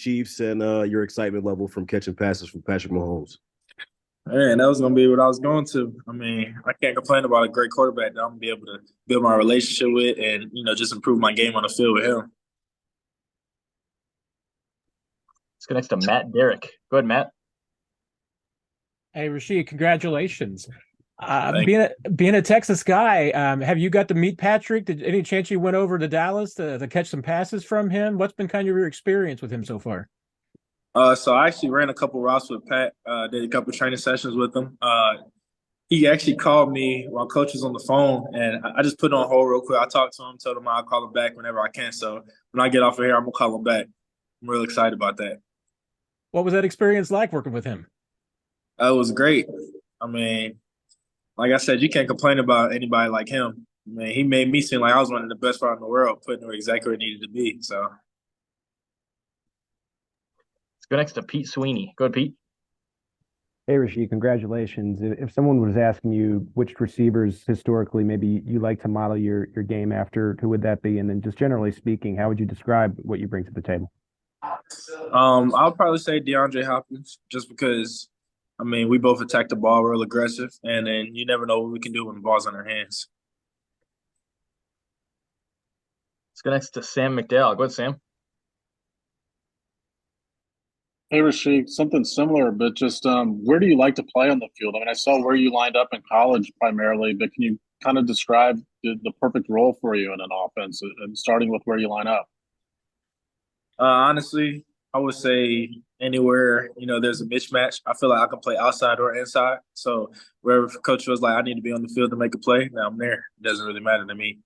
Chiefs and your excitement level from catching passes from Patrick Mahomes? Man, that was gonna be what I was going to. I mean, I can't complain about a great quarterback that I'm gonna be able to build my relationship with and just improve my game on the field with him. Let's go next to Matt Derrick. Go ahead, Matt. Hey, Rashee, congratulations. Thank Being a Texas guy, have you got to meet Patrick? Did any chance you went over to Dallas to catch some passes from him? What's been kind of your experience with him so far? So I actually ran a couple routes with Pat. Did a couple training sessions with him. He actually called me while coach was on the phone, and I just put it on hold real quick. I talked to him, told him I'll call him back whenever I can. So when I get off of here, I'm gonna call him back. I'm real excited about that. What was that experience like working with him? It was great. I mean, like I said, you can't complain about anybody like him. I mean, he made me seem like I was one of the best players in the world, putting her exactly where it needed to be. So Let's go next to Pete Sweeney. Go ahead, Pete. Hey, Rashee, congratulations. If someone was asking you which receivers historically maybe you like to model your game after, who would that be? And then just generally speaking, how would you describe what you bring to the table? I'll probably say DeAndre Hopkins, just because, I mean, we both attack the ball real aggressive, and then you never know what we can do when the ball's in our hands. Let's go next to Sam McDowell. Go ahead, Sam. Hey, Rashee, something similar, but just where do you like to play on the field? I mean, I saw where you lined up in college primarily, but can you kind of describe the perfect role for you in an offense, and starting with where you line up? Honestly, I would say anywhere, there's a mismatch. I feel like I can play outside or inside. So wherever coach feels like I need to be on the field to make a play, now I'm there. It doesn't really matter to me.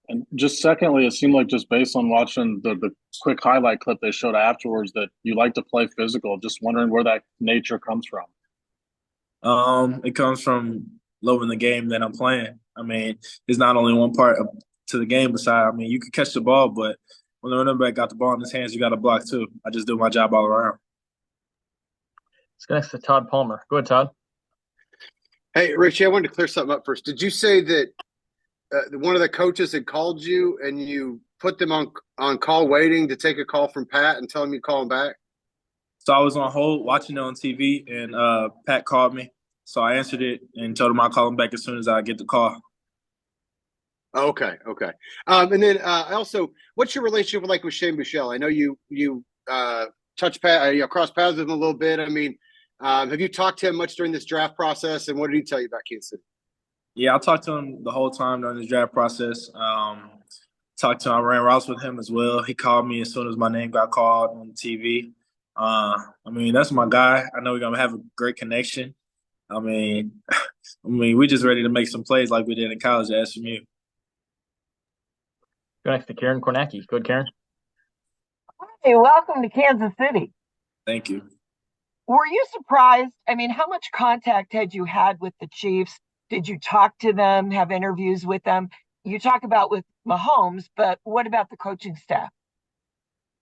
And just secondly, it seemed like just based on watching the quick highlight clip they showed afterwards that you like to play physical. Just wondering where that nature comes from. It comes from loving the game that I'm playing. I mean, there's not only one part to the game beside, I mean, you can catch the ball, but when the running back got the ball in his hands, you got to block too. I just do my job all around. Let's go next to Todd Palmer. Go ahead, Todd. Hey, Richie, I wanted to clear something up first. Did you say that one of the coaches had called you and you put them on call waiting to take a call from Pat and tell him you'd call him back? So I was on hold watching it on TV, and Pat called me. So I answered it and told him I'll call him back as soon as I get the call. Okay. And then also, what's your relationship with Shane Buechele? I know you touch cross paths with him a little bit. I mean, have you talked to him much during this draft process, and what did he tell you about Kansas City? Yeah, I talked to him the whole time during this draft process. Talked to him. I ran routes with him as well. He called me as soon as my name got called on TV. I mean, that's my guy. I know we're gonna have a great connection. I mean, we're just ready to make some plays like we did in college at SMU. Go next to Karen Kornacki. Go ahead, Karen. Hey, welcome to Kansas City. Thank you. Were you surprised? I mean, how much contact had you had with the Chiefs? Did you talk to them, have interviews with them? You talk about with Mahomes, but what about the coaching staff?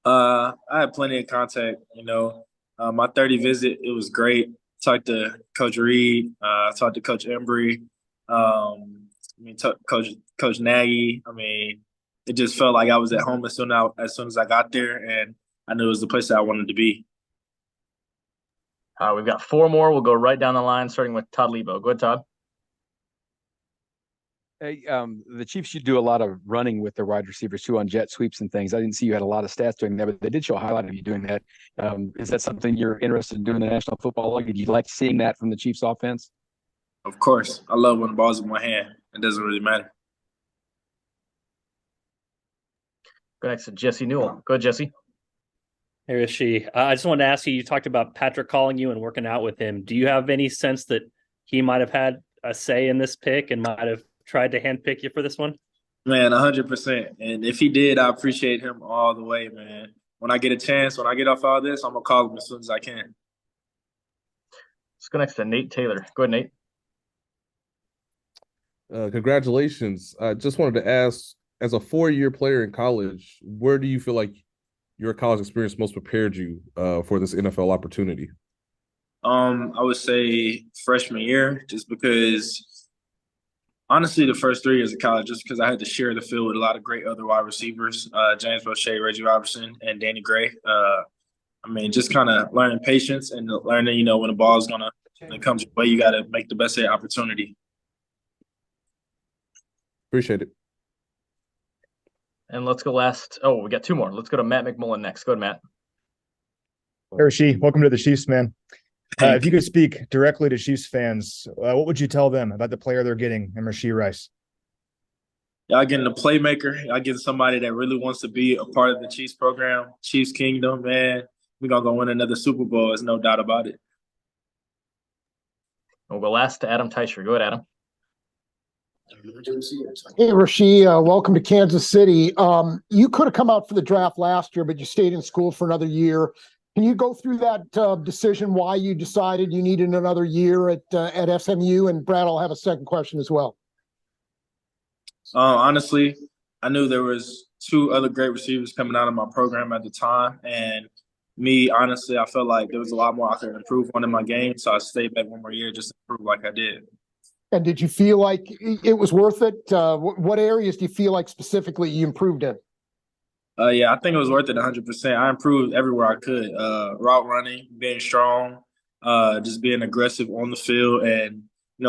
I had plenty of contact. My 30 visit, it was great. Talked to Coach Reed. Talked to Coach Embry. Coach Nagy. I mean, it just felt like I was at home as soon as I got there, and I knew it was the place that I wanted to be. We've got four more. We'll go right down the line, starting with Todd Lebo. Go ahead, Todd. Hey, the Chiefs, you do a lot of running with their wide receivers too on jet sweeps and things. I didn't see you had a lot of stats doing that, but they did show a highlight of you doing that. Is that something you're interested in doing in the National Football League? Do you like seeing that from the Chiefs offense? Of course. I love when the ball's in my hand. It doesn't really matter. Go next to Jesse Newell. Go ahead, Jesse. Hey, Rashee. I just wanted to ask you, you talked about Patrick calling you and working out with him. Do you have any sense that he might have had a say in this pick and might have tried to handpick you for this one? Man, 100%. And if he did, I appreciate him all the way, man. When I get a chance, when I get off all this, I'm going to call him as soon as I can. Let's go next to Nate Taylor. Go ahead, Nate. Congratulations. I just wanted to ask, as a 4-year player in college, where do you feel like your college experience most prepared you for this NFL opportunity? I would say freshman year, just because Honestly, the first 3 years of college, just because I had to share the field with a lot of great other wide receivers, James Rashee, Reggie Robertson, and Danny Gray. Just kind of learning patience and learning, when the ball is when it comes your way, you got to make the best of the opportunity. Appreciate it. And let's go last. Oh, we got 2 more. Let's go to Matt McMullen next. Go ahead, Matt. Hey, Rashee, welcome to the Chiefs, man. If you could speak directly to Chiefs fans, what would you tell them about the player they're getting in Rashee Rice? Y'all getting a playmaker. Y'all getting somebody that really wants to be a part of the Chiefs program, Chiefs Kingdom, man. We're going to go win another Super Bowl. There's no doubt about it. We'll go last to Adam Teicher. Go ahead, Adam. Hey, Rashee, welcome to Kansas City. You could have come out for the draft last year, but you stayed in school for another year. Can you go through that decision, why you decided you needed another year at SMU? And Brad, I'll have a second question as well. Honestly, I knew there was 2 other great receivers coming out of my program at the time. And me, honestly, I felt like there was a lot more I could improve on in my game. So I stayed back 1 more year just to improve like I did. And did you feel like it was worth it? What areas do you feel like specifically you improved in? Yeah, I think it was worth it 100%. I improved everywhere I could. Route running, being strong, just being aggressive on the field, and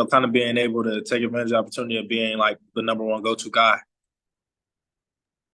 kind of being able to take advantage of the opportunity of being like the number 1 go-to guy.